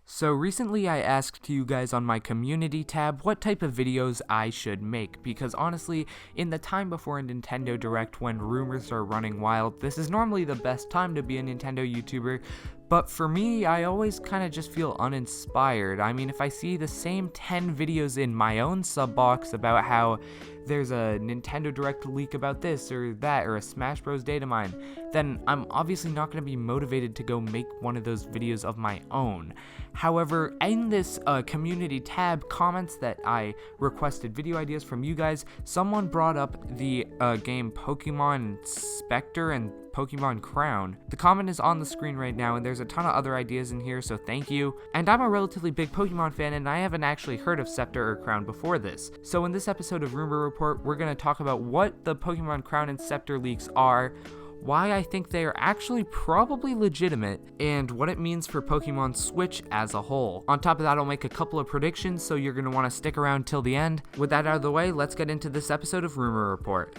So recently I asked you guys on my community tab what type of videos I should make, because honestly, in the time before a Nintendo Direct when rumors are running wild, this is normally the best time to be a Nintendo YouTuber, but for me, I always kind of just feel uninspired. I mean, if I see the same 10 videos in my own sub box about how there's a Nintendo Direct leak about this or that, or a Smash Bros data mine, then I'm obviously not going to be motivated to go make one of those videos of my own. However, in this community tab comments that I requested video ideas from you guys, someone brought up the game Pokemon Scepter and Pokemon Crown. The comment is on the screen right now, and there's a ton of other ideas in here, so thank you. And I'm a relatively big Pokemon fan, and I haven't actually heard of Scepter or Crown before this. So in this episode of Rumor Report, we're going to talk about what the Pokemon Crown and Scepter leaks are, why I think they are actually probably legitimate, and what it means for Pokemon Switch as a whole. On top of that, I'll make a couple of predictions, so you're going to want to stick around till the end. With that out of the way, let's get into this episode of Rumor Report.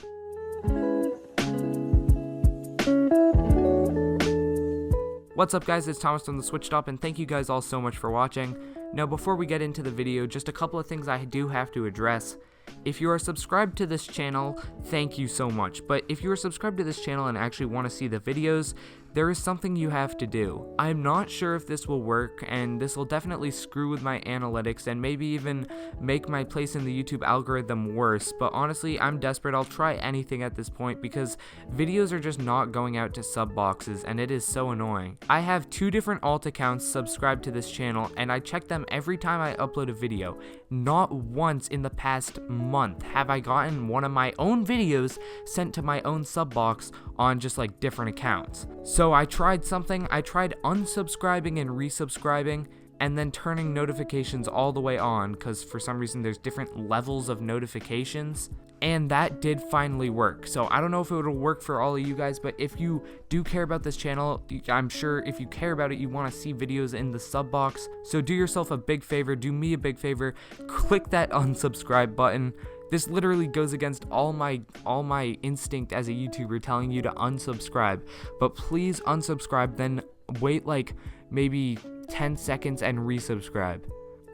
What's up guys, it's Thomas from the Switch Stop, and thank you guys all so much for watching. Now before we get into the video, just a couple of things I do have to address. If you are subscribed to this channel, thank you so much, but if you are subscribed to this channel and actually want to see the videos, there is something you have to do. I'm not sure if this will work, and this will definitely screw with my analytics and maybe even make my place in the YouTube algorithm worse, but honestly, I'm desperate. I'll try anything at this point because videos are just not going out to sub boxes, and it is so annoying. I have 2 different alt accounts subscribed to this channel, and I check them every time I upload a video. Not once in the past month have I gotten one of my own videos sent to my own sub box on just like different accounts. So I tried something. I tried unsubscribing and resubscribing and then turning notifications all the way on, because for some reason there's different levels of notifications, and that did finally work. So I don't know if it'll work for all of you guys, but if you do care about this channel, I'm sure if you care about it, you want to see videos in the sub box. So do yourself a big favor, do me a big favor, click that unsubscribe button. This literally goes against all my instinct as a YouTuber telling you to unsubscribe, but please unsubscribe, then wait like maybe 10 seconds and resubscribe.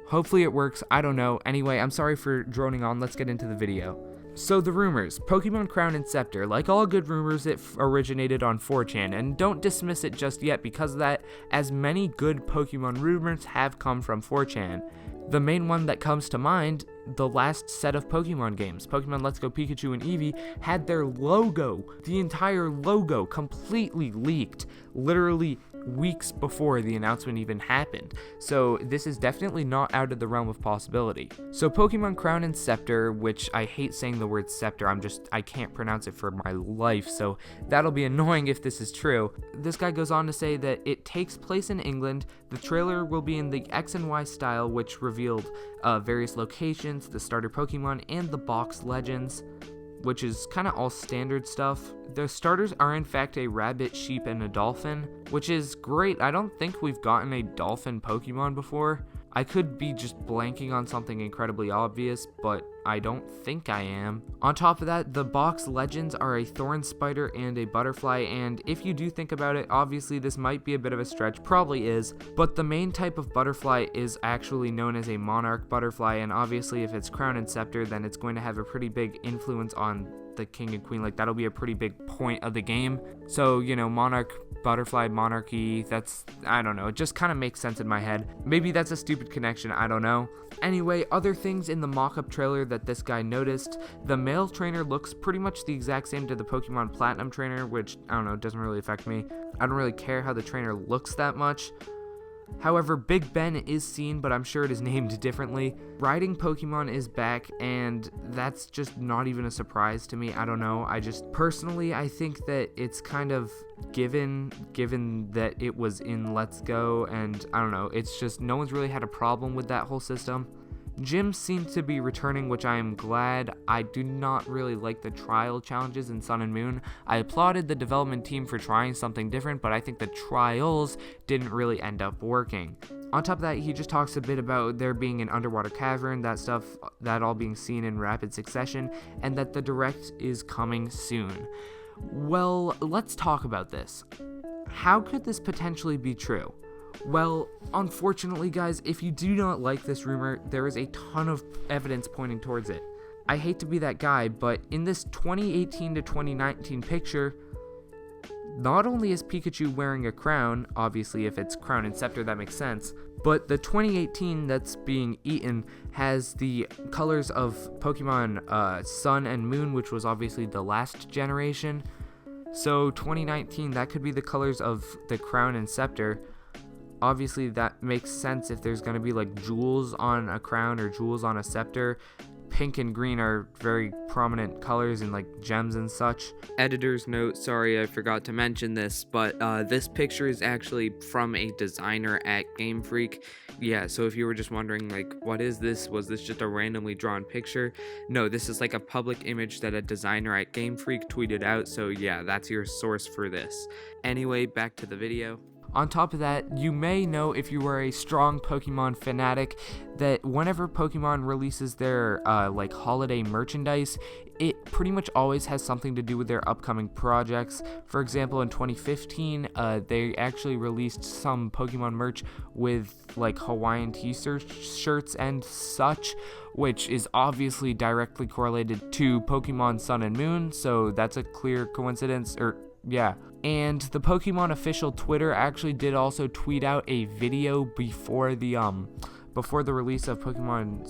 Hopefully it works, I don't know. Anyway, I'm sorry for droning on, let's get into the video. So the rumors, Pokemon Crown and Scepter, like all good rumors, it originated on 4chan, and don't dismiss it just yet because of that, as many good Pokemon rumors have come from 4chan. The main one that comes to mind, the last set of Pokemon games, Pokemon Let's Go Pikachu and Eevee, had their logo, the entire logo, completely leaked, literally weeks before the announcement even happened. So this is definitely not out of the realm of possibility. So Pokemon Crown and Scepter, which I hate saying the word Scepter, I can't pronounce it for my life, so that'll be annoying if this is true. This guy goes on to say that it takes place in England, the trailer will be in the X and Y style, which revealed various locations, the starter Pokemon, and the box legends, which is kind of all standard stuff. The starters are in fact a rabbit, sheep, and a dolphin, which is great. I don't think we've gotten a dolphin Pokemon before. I could be just blanking on something incredibly obvious, but I don't think I am. On top of that, the box legends are a thorn spider and a butterfly, and if you do think about it, obviously this might be a bit of a stretch, probably is, but the main type of butterfly is actually known as a monarch butterfly, and obviously if it's Crown and Scepter, then it's going to have a pretty big influence on the king and queen. Like, that'll be a pretty big point of the game. So, you know, monarch, butterfly, monarchy, that's, I don't know, it just kind of makes sense in my head. Maybe that's a stupid connection, I don't know. Anyway, other things in the mock-up trailer that this guy noticed, the male trainer looks pretty much the exact same to the Pokemon Platinum trainer, which, I don't know, doesn't really affect me. I don't really care how the trainer looks that much. However, Big Ben is seen, but I'm sure it is named differently. Riding Pokemon is back, and that's just not even a surprise to me. I don't know. Personally, I think that it's kind of given that it was in Let's Go, and I don't know. It's just no one's really had a problem with that whole system. Gyms seem to be returning, which I am glad. I do not really like the trial challenges in Sun and Moon. I applauded the development team for trying something different, but I think the trials didn't really end up working. On top of that, he just talks a bit about there being an underwater cavern, that stuff, that all being seen in rapid succession, and that the Direct is coming soon. Well, let's talk about this. How could this potentially be true? Well, unfortunately, guys, if you do not like this rumor, there is a ton of evidence pointing towards it. I hate to be that guy, but in this 2018 to 2019 picture, not only is Pikachu wearing a crown, obviously if it's crown and scepter that makes sense, but the 2018 that's being eaten has the colors of Pokemon Sun and Moon, which was obviously the last generation. So 2019, that could be the colors of the crown and scepter. Obviously that makes sense if there's going to be like jewels on a crown or jewels on a scepter. Pink and green are very prominent colors in like gems and such. Editor's note, sorry I forgot to mention this, but this picture is actually from a designer at Game Freak. Yeah, so if you were just wondering like, what is this? Was this just a randomly drawn picture? No, this is like a public image that a designer at Game Freak tweeted out, so yeah, that's your source for this. Anyway, back to the video. On top of that, you may know if you are a strong Pokemon fanatic that whenever Pokemon releases their like holiday merchandise, it pretty much always has something to do with their upcoming projects. For example, in 2015, they actually released some Pokemon merch with like Hawaiian t-shirts and such, which is obviously directly correlated to Pokemon Sun and Moon, so that's a clear coincidence, yeah. And the Pokemon official Twitter actually did also tweet out a video before the release of Pokemon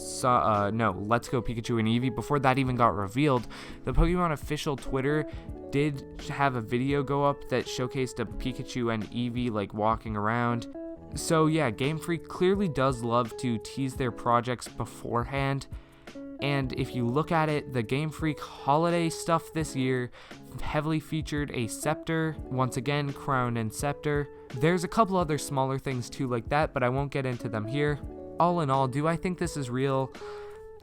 Let's Go Pikachu and Eevee, before that even got revealed. The Pokemon official Twitter did have a video go up that showcased a Pikachu and Eevee like walking around. So yeah, Game Freak clearly does love to tease their projects beforehand. And if you look at it, the Game Freak holiday stuff this year heavily featured a Scepter, once again, crown and scepter. There's a couple other smaller things too like that, but I won't get into them here. All in all, do I think this is real?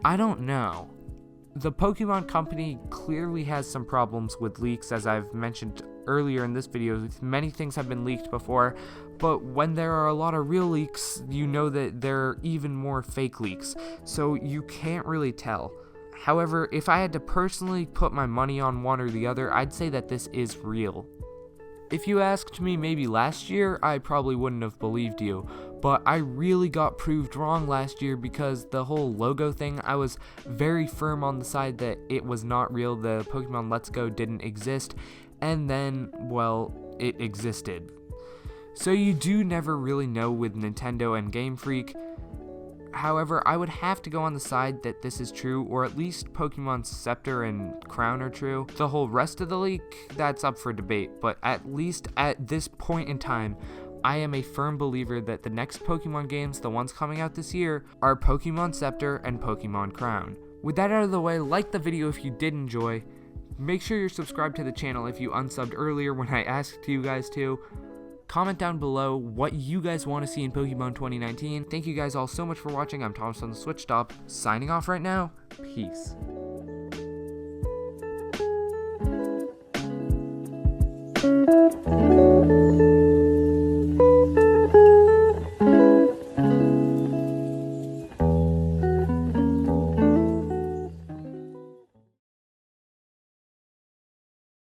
I don't know. The Pokemon Company clearly has some problems with leaks, as I've mentioned earlier in this video. Many things have been leaked before, but when there are a lot of real leaks, you know that there are even more fake leaks, so you can't really tell. However, if I had to personally put my money on one or the other, I'd say that this is real. If you asked me maybe last year, I probably wouldn't have believed you, but I really got proved wrong last year because the whole logo thing, I was very firm on the side that it was not real, the Pokemon Let's Go didn't exist, and then, well, it existed. So you do never really know with Nintendo and Game Freak. However, I would have to go on the side that this is true, or at least Pokemon Scepter and Crown are true. The whole rest of the leak, that's up for debate, but at least at this point in time, I am a firm believer that the next Pokemon games, the ones coming out this year, are Pokemon Scepter and Pokemon Crown. With that out of the way, like the video if you did enjoy. Make sure you're subscribed to the channel if you unsubbed earlier when I asked you guys to. Comment down below what you guys want to see in Pokemon 2019. Thank you guys all so much for watching. I'm Thomas on the Switch Stop, signing off right now. Peace.